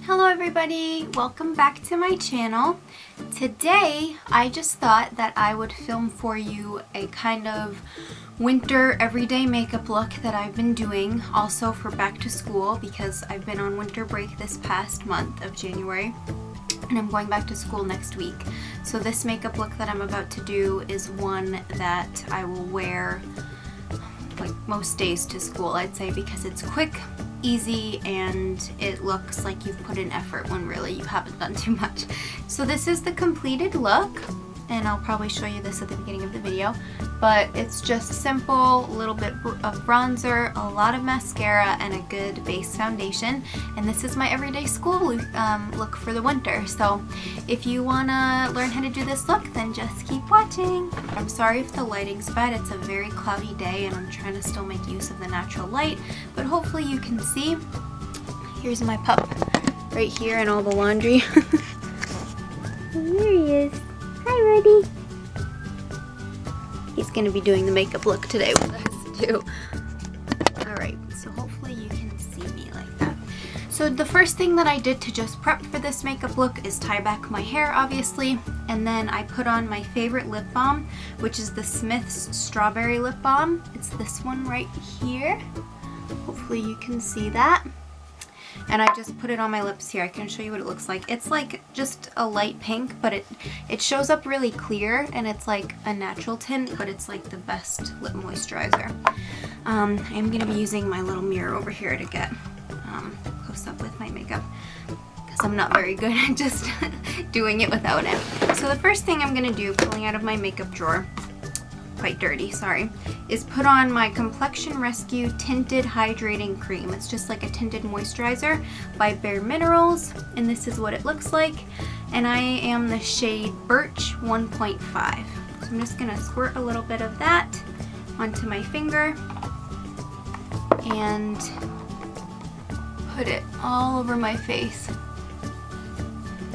Hello everybody, welcome back to my channel. Today I just thought that I would film for you a kind of winter everyday makeup look that I've been doing also for back to school because I've been on winter break this past month of January and I'm going back to school next week. So this makeup look that I'm about to do is one that I will wear like most days to school, I'd say, because it's quick, easy, and it looks like you've put in effort when really you haven't done too much. So this is the completed look, and I'll probably show you this at the beginning of the video, but it's just simple, a little bit of bronzer, a lot of mascara, and a good base foundation. And this is my everyday school look for the winter. So if you want to learn how to do this look, then just keep watching. I'm sorry if the lighting's bad, it's a very cloudy day and I'm trying to still make use of the natural light, but hopefully you can see. Here's my pup right here and all the laundry. There he is. Hi, Rudy. He's going to be doing the makeup look today with us too. Alright, so hopefully you can see me like that. So the first thing that I did to just prep for this makeup look is tie back my hair, obviously, and then I put on my favorite lip balm, which is the Smith's Strawberry Lip Balm. It's this one right here. Hopefully you can see that. And I just put it on my lips here. I can show you what it looks like. It's like just a light pink, but it shows up really clear, and it's like a natural tint, but it's like the best lip moisturizer. I'm going to be using my little mirror over here to get close up with my makeup, because I'm not very good at just doing it without it. So the first thing I'm going to do, pulling out of my makeup drawer, quite dirty, sorry, is put on my Complexion Rescue Tinted Hydrating Cream. It's just like a tinted moisturizer by Bare Minerals, and this is what it looks like. And I am the shade Birch 1.5. So I'm just gonna squirt a little bit of that onto my finger and put it all over my face.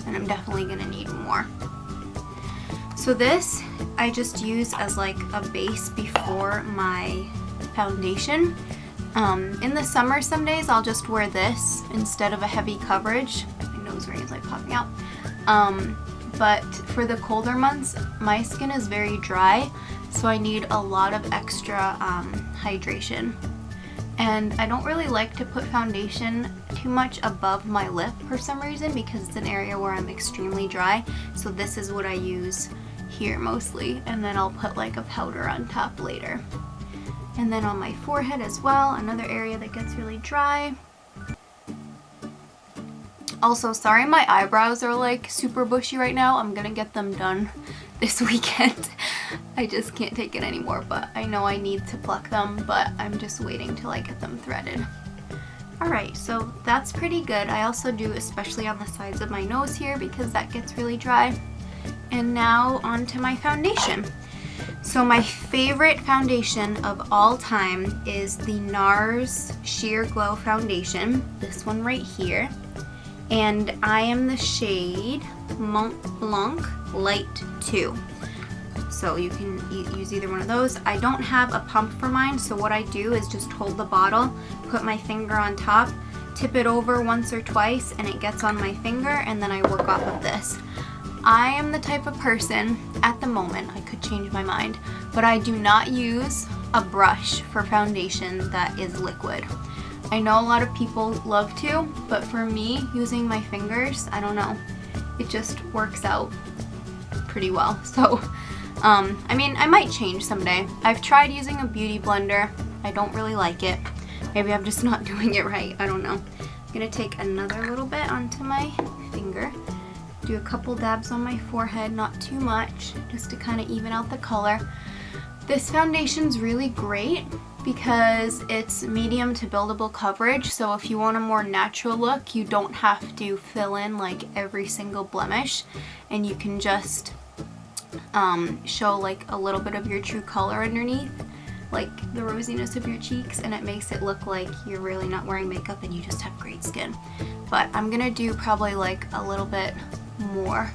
And I'm definitely gonna need more. So this I just use as like a base before my foundation. In the summer some days I'll just wear this instead of a heavy coverage. My nose ring is like popping out. But for the colder months my skin is very dry, so I need a lot of extra hydration. And I don't really like to put foundation too much above my lip for some reason, because it's an area where I'm extremely dry. So this is what I use here mostly, and then I'll put like a powder on top later. And then on my forehead as well, another area that gets really dry. Also, sorry my eyebrows are like super bushy right now. I'm gonna get them done this weekend. I just can't take it anymore, but I know I need to pluck them, but I'm just waiting till I get them threaded. Alright, so that's pretty good. I also do especially on the sides of my nose here because that gets really dry. And now onto my foundation. So my favorite foundation of all time is the NARS Sheer Glow Foundation, this one right here. And I am the shade Mont Blanc Light 2. So you can use either one of those. I don't have a pump for mine, so what I do is just hold the bottle, put my finger on top, tip it over once or twice, and it gets on my finger, and then I work off of this. I am the type of person, at the moment, I could change my mind, but I do not use a brush for foundation that is liquid. I know a lot of people love to, but for me, using my fingers, I don't know, it just works out pretty well. So, I mean, I might change someday. I've tried using a beauty blender. I don't really like it. Maybe I'm just not doing it right. I don't know. I'm gonna take another little bit onto my finger. Do a couple dabs on my forehead, not too much, just to kind of even out the color. This foundation's really great because it's medium to buildable coverage, so if you want a more natural look, you don't have to fill in like every single blemish, and you can just show like a little bit of your true color underneath, like the rosiness of your cheeks, and it makes it look like you're really not wearing makeup and you just have great skin. But I'm gonna do probably like a little bit more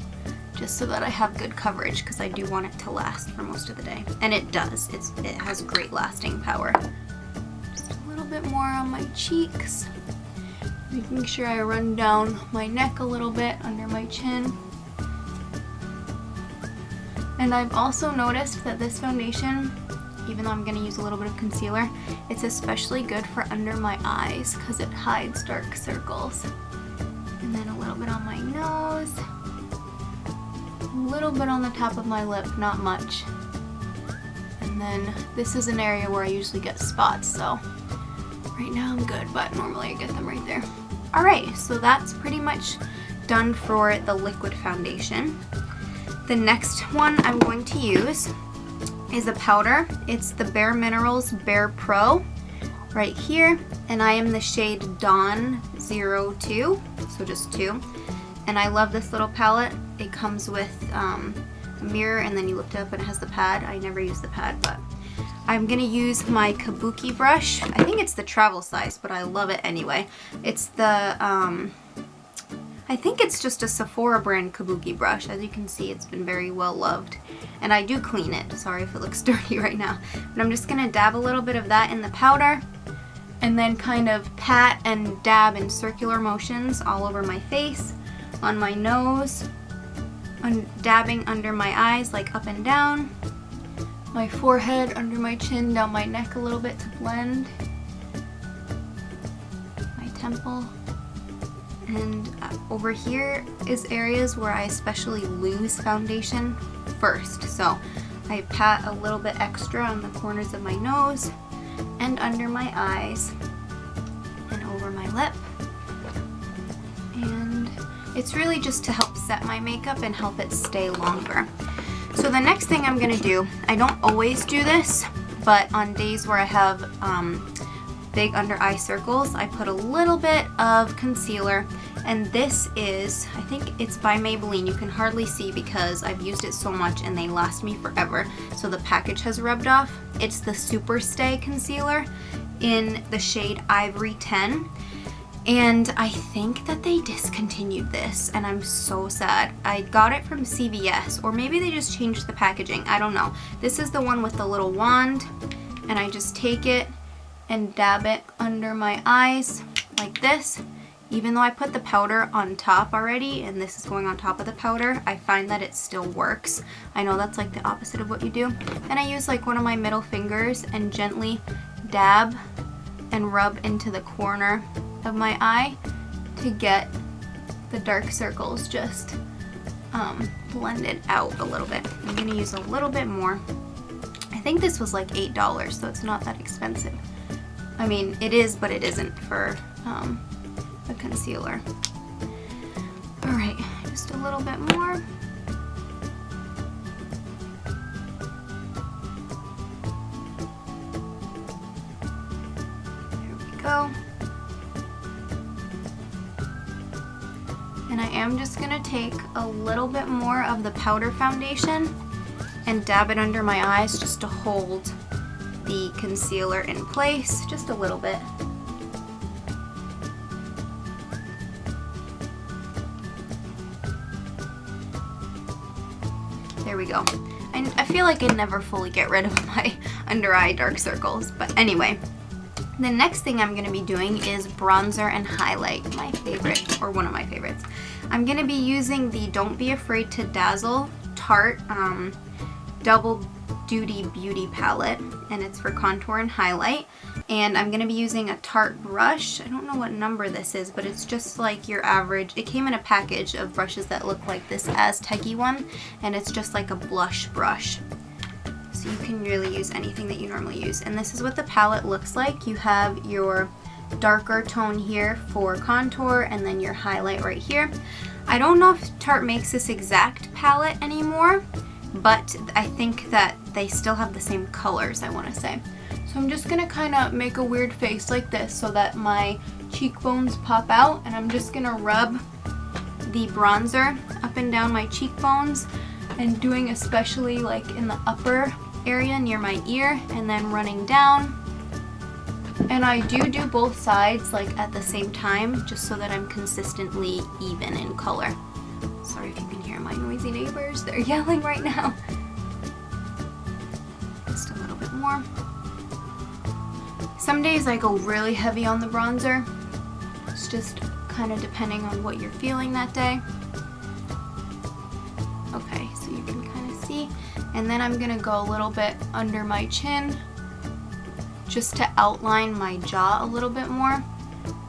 just so that I have good coverage, because I do want it to last for most of the day, and it does. It has great lasting power. Just a little bit more on my cheeks, Making sure I run down my neck a little bit under my chin. And I've also noticed that this foundation, even though I'm going to use a little bit of concealer, it's especially good for under my eyes because it hides dark circles. And then a little bit on my nose, a little bit on the top of my lip, not much. And then this is an area where I usually get spots, so right now I'm good, but normally I get them right there. Alright, so that's pretty much done for the liquid foundation. The next one I'm going to use is a powder. It's the Bare Minerals Bare Pro right here, and I am the shade Dawn 02, so just 2. And I love this little palette. It comes with a mirror, and then you lift it up and it has the pad. I never use the pad, but I'm gonna use my Kabuki brush. I think it's the travel size, but I love it anyway. It's the I think it's just a Sephora brand Kabuki brush. As you can see, it's been very well loved. And I do clean it. Sorry if it looks dirty right now. But I'm just going to dab a little bit of that in the powder. And then kind of pat and dab in circular motions all over my face, on my nose, dabbing under my eyes, like up and down. My forehead, under my chin, down my neck a little bit to blend. My temple. And over here is areas where I especially lose foundation first. So I pat a little bit extra on the corners of my nose and under my eyes and over my lip. And it's really just to help set my makeup and help it stay longer. So the next thing I'm gonna do, I don't always do this, but on days where I have big under eye circles, I put a little bit of concealer, and this is, I think it's by Maybelline. You can hardly see because I've used it so much and they last me forever, so the package has rubbed off. It's the Super Stay Concealer in the shade Ivory 10, and I think that they discontinued this, and I'm so sad. I got it from CVS, or maybe they just changed the packaging, I don't know. This is the one with the little wand, and I just take it and dab it under my eyes like this. Even though I put the powder on top already, and this is going on top of the powder, I find that it still works. I know that's like the opposite of what you do. And I use like one of my middle fingers and gently dab and rub into the corner of my eye to get the dark circles just blended out a little bit. I'm gonna use a little bit more. I think this was like $8, so it's not that expensive. I mean, it is, but it isn't for a concealer. Alright, just a little bit more. There we go. And I am just going to take a little bit more of the powder foundation and dab it under my eyes just to hold the concealer in place, just a little bit. There we go. I feel like I never fully get rid of my under eye dark circles, but anyway. The next thing I'm going to be doing is bronzer and highlight, my favorite, or one of my favorites. I'm going to be using the Don't Be Afraid to Dazzle Tarte Double Duty Beauty Palette, and it's for contour and highlight. And I'm going to be using a Tarte brush. I don't know what number this is, but it's just like your average. It came in a package of brushes that look like this Aztec-y one, and it's just like a blush brush. So you can really use anything that you normally use. And this is what the palette looks like. You have your darker tone here for contour, and then your highlight right here. I don't know if Tarte makes this exact palette anymore, but I think that they still have the same colors, I want to say. So I'm just going to kind of make a weird face like this so that my cheekbones pop out, and I'm just going to rub the bronzer up and down my cheekbones, and doing especially like in the upper area near my ear, and then running down. And I do both sides like at the same time, just so that I'm consistently even in color. Sorry if you can hear my noisy neighbors, they're yelling right now. Just a little bit more. Some days I go really heavy on the bronzer. It's just kind of depending on what you're feeling that day. Okay, so you can kind of see. And then I'm gonna go a little bit under my chin just to outline my jaw a little bit more,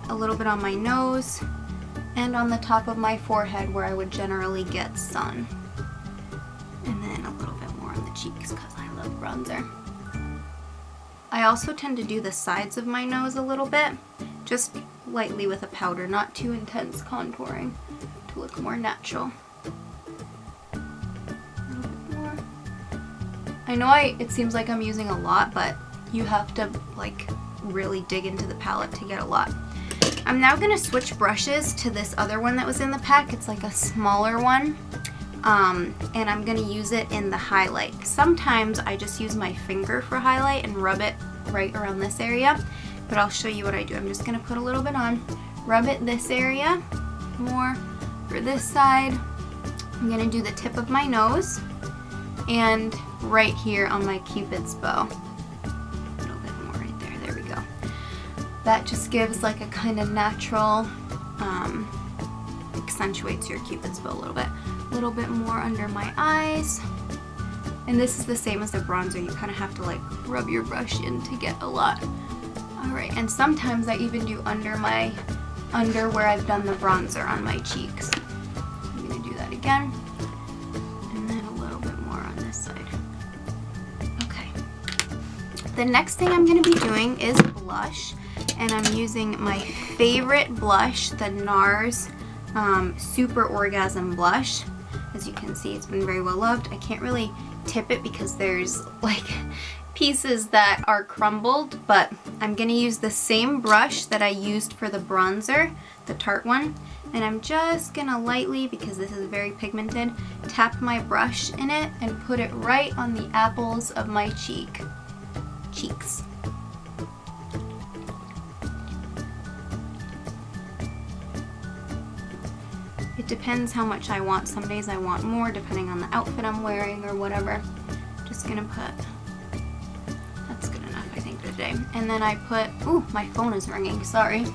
a little bit on my nose, and on the top of my forehead where I would generally get sun. And then a little bit more on the cheeks because I love bronzer. I also tend to do the sides of my nose a little bit, just lightly with a powder, not too intense contouring to look more natural. A little bit more. I know it seems like I'm using a lot, but you have to like really dig into the palette to get a lot. I'm now gonna switch brushes to this other one that was in the pack. It's like a smaller one, and I'm gonna use it in the highlight. Sometimes I just use my finger for highlight and rub it right around this area, but I'll show you what I do. I'm just gonna put a little bit on, rub it this area, more for this side. I'm gonna do the tip of my nose and right here on my Cupid's bow. That just gives like a kind of natural, accentuates your Cupid's bow a little bit more under my eyes. And this is the same as the bronzer. You kind of have to like rub your brush in to get a lot. All right, and sometimes I even do under where I've done the bronzer on my cheeks. I'm gonna do that again. And then a little bit more on this side. Okay. The next thing I'm gonna be doing is blush. And I'm using my favorite blush, the NARS Super Orgasm Blush. As you can see, it's been very well loved. I can't really tip it because there's like pieces that are crumbled, but I'm gonna use the same brush that I used for the bronzer, the Tarte one, and I'm just gonna lightly, because this is very pigmented, tap my brush in it and put it right on the apples of my cheeks. It depends how much I want. Some days I want more depending on the outfit I'm wearing or whatever. Just gonna put, that's good enough I think today. And then I put, ooh, my phone is ringing, sorry.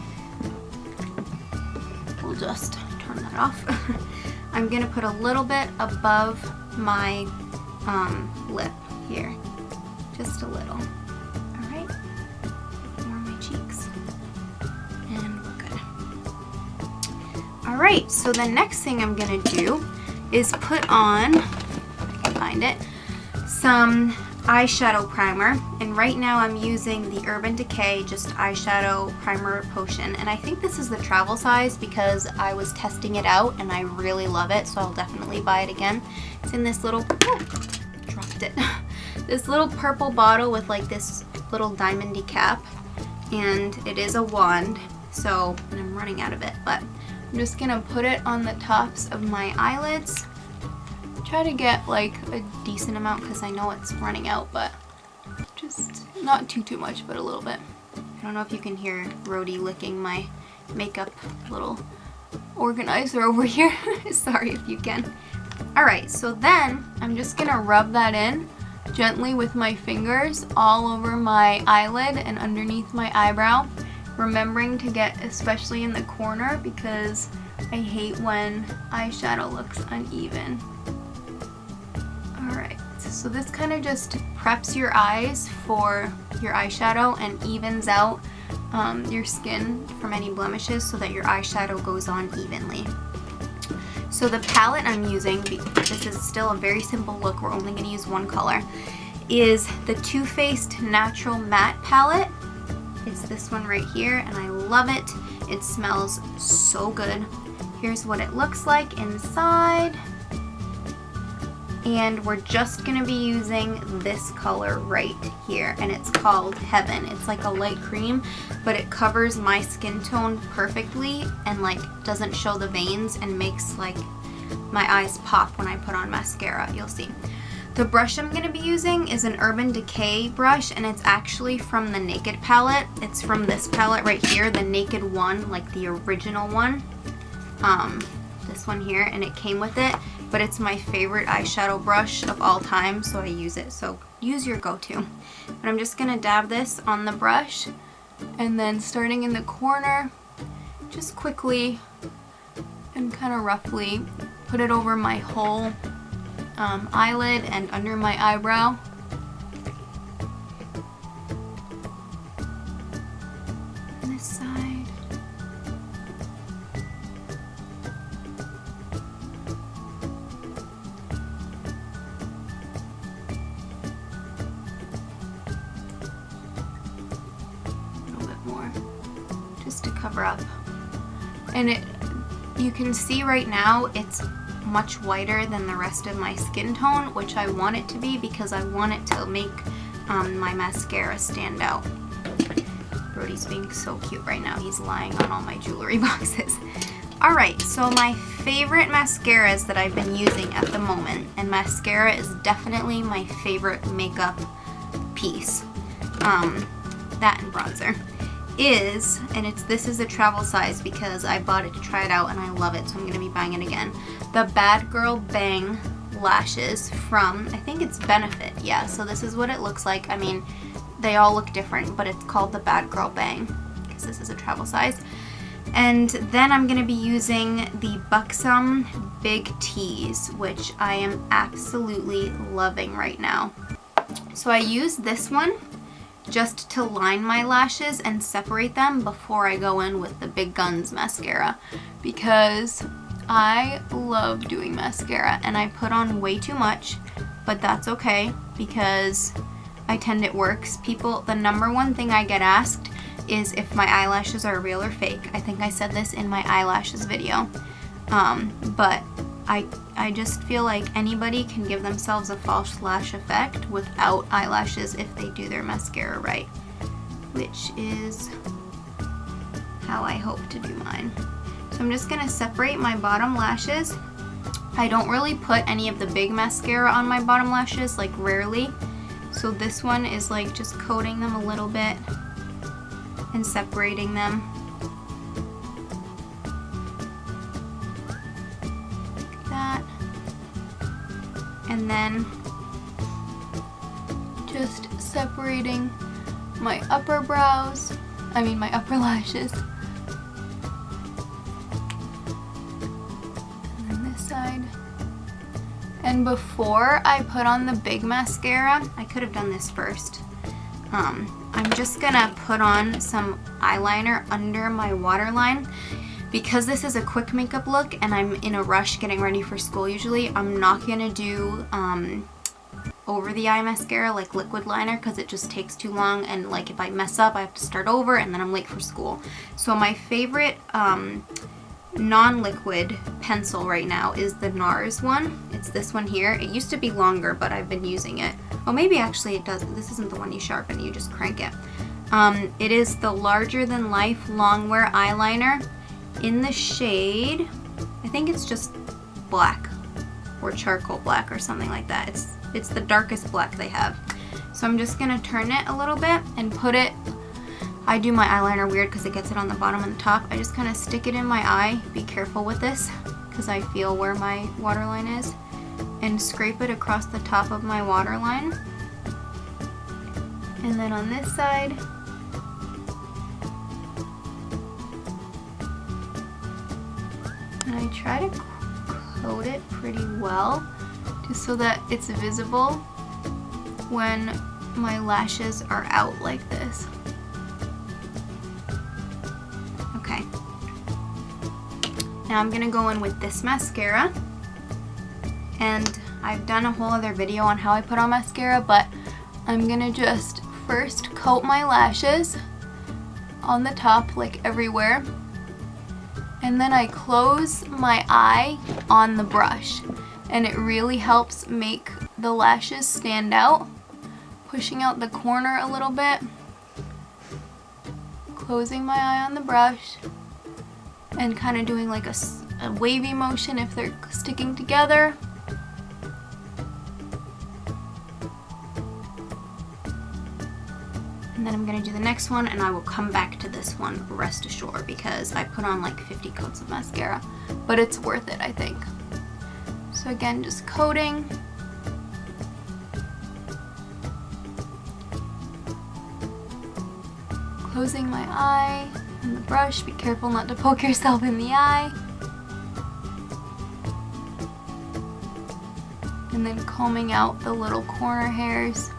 We'll just turn that off. I'm gonna put a little bit above my lip here, just a little. All right, more on my cheeks. And we're good. Alright, so the next thing I'm gonna do is put on, if I can find it, some eyeshadow primer. And right now I'm using the Urban Decay just eyeshadow primer potion. And I think this is the travel size because I was testing it out and I really love it, so I'll definitely buy it again. It's in this little, oh, dropped it, this little purple bottle with like this little diamondy cap. And it is a wand, so, and I'm running out of it, but I'm just gonna put it on the tops of my eyelids. Try to get like a decent amount because I know it's running out, but just not too much, but a little bit. I don't know if you can hear Rhodey licking my makeup little organizer over here. Sorry if you can. Alright, so then I'm just gonna rub that in gently with my fingers all over my eyelid and underneath my eyebrow. Remembering to get especially in the corner because I hate when eyeshadow looks uneven. Alright, so this kind of just preps your eyes for your eyeshadow and evens out your skin from any blemishes so that your eyeshadow goes on evenly. So the palette I'm using, this is still a very simple look, we're only going to use one color, is the Too Faced Natural Matte Palette. It's this one right here and I love it. It smells so good. Here's what it looks like inside. And we're just gonna be using this color right here and it's called Heaven. It's like a light cream, but it covers my skin tone perfectly and like doesn't show the veins and makes like my eyes pop when I put on mascara, you'll see. The brush I'm going to be using is an Urban Decay brush and it's actually from the Naked palette. It's from this palette right here, the Naked one, like the original one. This one here, and it came with it, but it's my favorite eyeshadow brush of all time, so I use it. So use your go-to. But I'm just going to dab this on the brush and then starting in the corner just quickly and kind of roughly put it over my whole eyelid and under my eyebrow. This side. A little bit more, just to cover up. And you can see right now it's much whiter than the rest of my skin tone, which I want it to be because I want it to make my mascara stand out. Brody's being so cute right now. He's lying on all my jewelry boxes. Alright, so my favorite mascaras that I've been using at the moment, and mascara is definitely my favorite makeup piece, that and bronzer, is, and this is a travel size because I bought it to try it out and I love it, so I'm going to be buying it again. The Bad Girl Bang lashes from, I think it's Benefit. Yeah, so this is what it looks like. I mean, they all look different, but it's called the Bad Girl Bang because this is a travel size. And then I'm going to be using the Buxom Big Tease, which I am absolutely loving right now. So I use this one just to line my lashes and separate them before I go in with the Big Guns mascara, because I love doing mascara and I put on way too much, but that's okay because it works. People, the number one thing I get asked is if my eyelashes are real or fake. I think I said this in my eyelashes video, but I just feel like anybody can give themselves a false lash effect without eyelashes if they do their mascara right, which is how I hope to do mine. So I'm just going to separate my bottom lashes. I don't really put any of the big mascara on my bottom lashes, like rarely. So this one is like just coating them a little bit and separating them. And then just separating my upper lashes. And then this side. And before I put on the big mascara, I could have done this first. I'm just gonna put on some eyeliner under my waterline. Because this is a quick makeup look and I'm in a rush getting ready for school usually, I'm not going to do over the eye mascara like liquid liner because it just takes too long, and like if I mess up I have to start over and then I'm late for school. So my favorite non-liquid pencil right now is the NARS one. It's this one here. It used to be longer, but I've been using it. Oh, maybe actually it doesn't. This isn't the one you sharpen, you just crank it. It is the Larger Than Life Longwear Eyeliner in the shade, I think it's just black or charcoal black or something like that. It's the darkest black they have. So I'm just gonna turn it a little bit and put it, I do my eyeliner weird because it gets it on the bottom and the top. I just kind of stick it in my eye. Be careful with this because I feel where my waterline is, and scrape it across the top of my waterline. And then on this side, and I try to coat it pretty well just so that it's visible when my lashes are out like this. Okay. Now I'm gonna go in with this mascara, and I've done a whole other video on how I put on mascara, but I'm gonna just first coat my lashes on the top, like everywhere. And then I close my eye on the brush, and it really helps make the lashes stand out, pushing out the corner a little bit, closing my eye on the brush, and kind of doing like a wavy motion if they're sticking together. And then I'm going to do the next one, and I will come back to this one, rest assured, because I put on like 50 coats of mascara, but it's worth it, I think. So again, just coating. Closing my eye, on the brush. Be careful not to poke yourself in the eye. And then combing out the little corner hairs.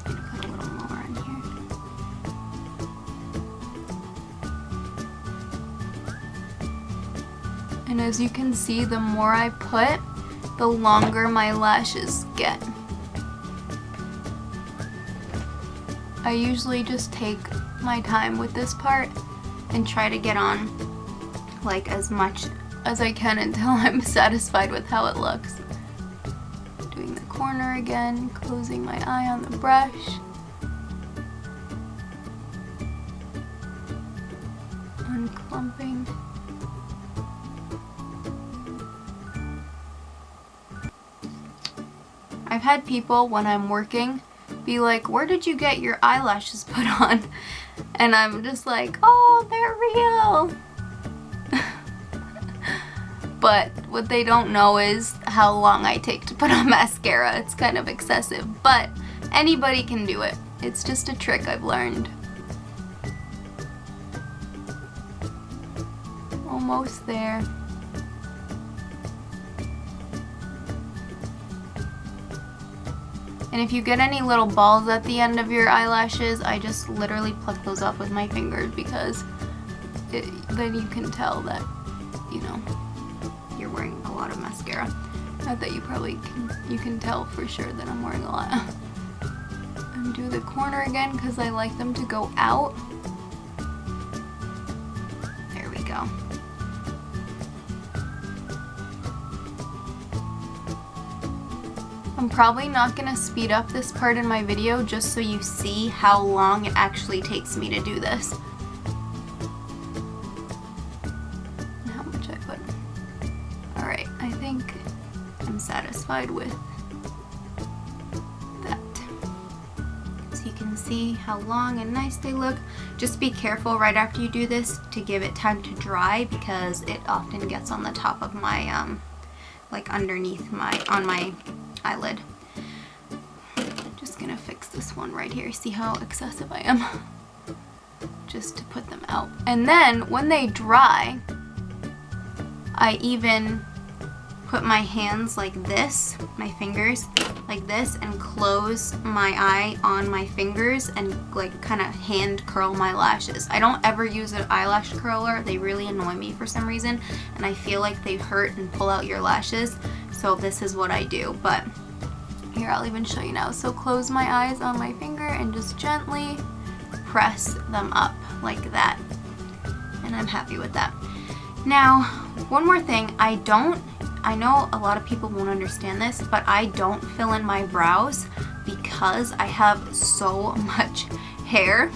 I'm gonna put a little more on here. And as you can see, the more I put, the longer my lashes get. I usually just take my time with this part and try to get on like as much as I can until I'm satisfied with how it looks. Doing the corner again, closing my eye on the brush. Unclumping. I've had people when I'm working be like, where did you get your eyelashes put on? And I'm just like, oh, they're real. But what they don't know is how long I take to put on mascara. It's kind of excessive, but anybody can do it. It's just a trick I've learned. Almost there. And if you get any little balls at the end of your eyelashes, I just literally pluck those off with my fingers because then you can tell that, you know, you're wearing a lot of mascara. Not that you can tell for sure that I'm wearing a lot. And do the corner again because I like them to go out. There we go. I'm probably not going to speed up this part in my video just so you see how long it actually takes me to do this. And how much I put. Alright, I think I'm satisfied with that. So you can see how long and nice they look. Just be careful right after you do this to give it time to dry because it often gets on the top of my, like underneath on my eyelid. Just gonna fix this one right here. See how excessive I am? Just to put them out. And then when they dry, I even put my hands like this, my fingers like this, and close my eye on my fingers and like kind of hand curl my lashes. I don't ever use an eyelash curler. They really annoy me for some reason and I feel like they hurt and pull out your lashes. So this is what I do, but here I'll even show you now. So close my eyes on my finger and just gently press them up like that. And I'm happy with that. Now, one more thing, I know a lot of people won't understand this, but I don't fill in my brows because I have so much hair.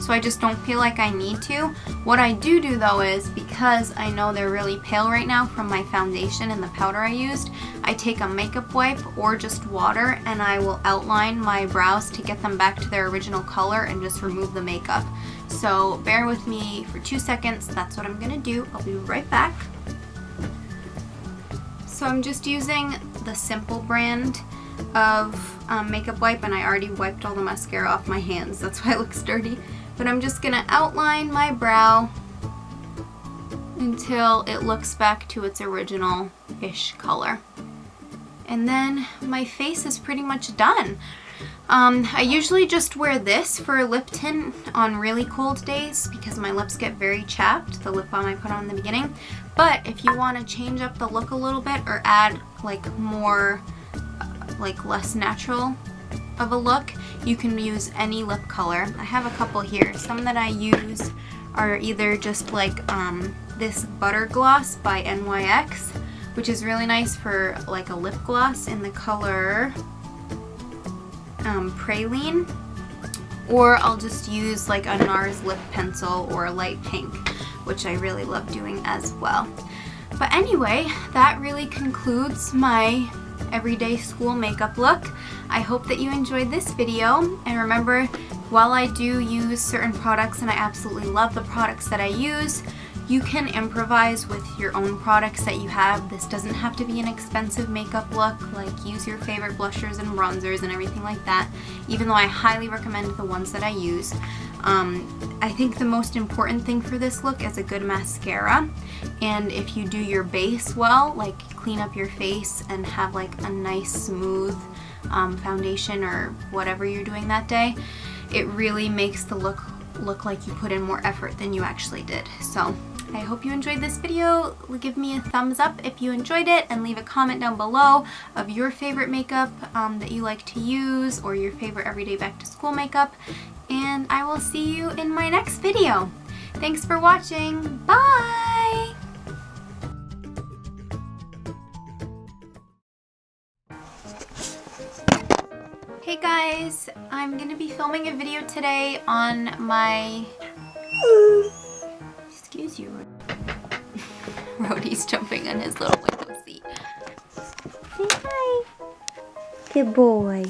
So I just don't feel like I need to. What I do though is, because I know they're really pale right now from my foundation and the powder I used, I take a makeup wipe or just water and I will outline my brows to get them back to their original color and just remove the makeup. So bear with me for 2 seconds. That's what I'm gonna do. I'll be right back. So I'm just using the Simple brand of makeup wipe, and I already wiped all the mascara off my hands. That's why it looks dirty. But I'm just gonna outline my brow until it looks back to its original-ish color. And then my face is pretty much done. I usually just wear this for a lip tint on really cold days because my lips get very chapped, the lip balm I put on in the beginning. But if you want to change up the look a little bit or add like more, like less natural of a look, you can use any lip color. I have a couple here. Some that I use are either just like this Butter Gloss by NYX, which is really nice for like a lip gloss in the color Praline, or I'll just use like a NARS lip pencil or a light pink, which I really love doing as well. But anyway, that really concludes my everyday school makeup look. I hope that you enjoyed this video, and remember, while I do use certain products and I absolutely love the products that I use, you can improvise with your own products that you have. This doesn't have to be an expensive makeup look, like use your favorite blushers and bronzers and everything like that, even though I highly recommend the ones that I use. I think the most important thing for this look is a good mascara, and if you do your base well, like clean up your face and have like a nice smooth foundation or whatever you're doing that day, it really makes the look like you put in more effort than you actually did. So I hope you enjoyed this video. Give me a thumbs up if you enjoyed it, and leave a comment down below of your favorite makeup that you like to use, or your favorite everyday back to school makeup, and I will see you in my next video. Thanks for watching. Bye! Hey guys, I'm gonna be filming a video today on my... Excuse you. Rhodey's jumping on his little window seat. Say hi. Good boy.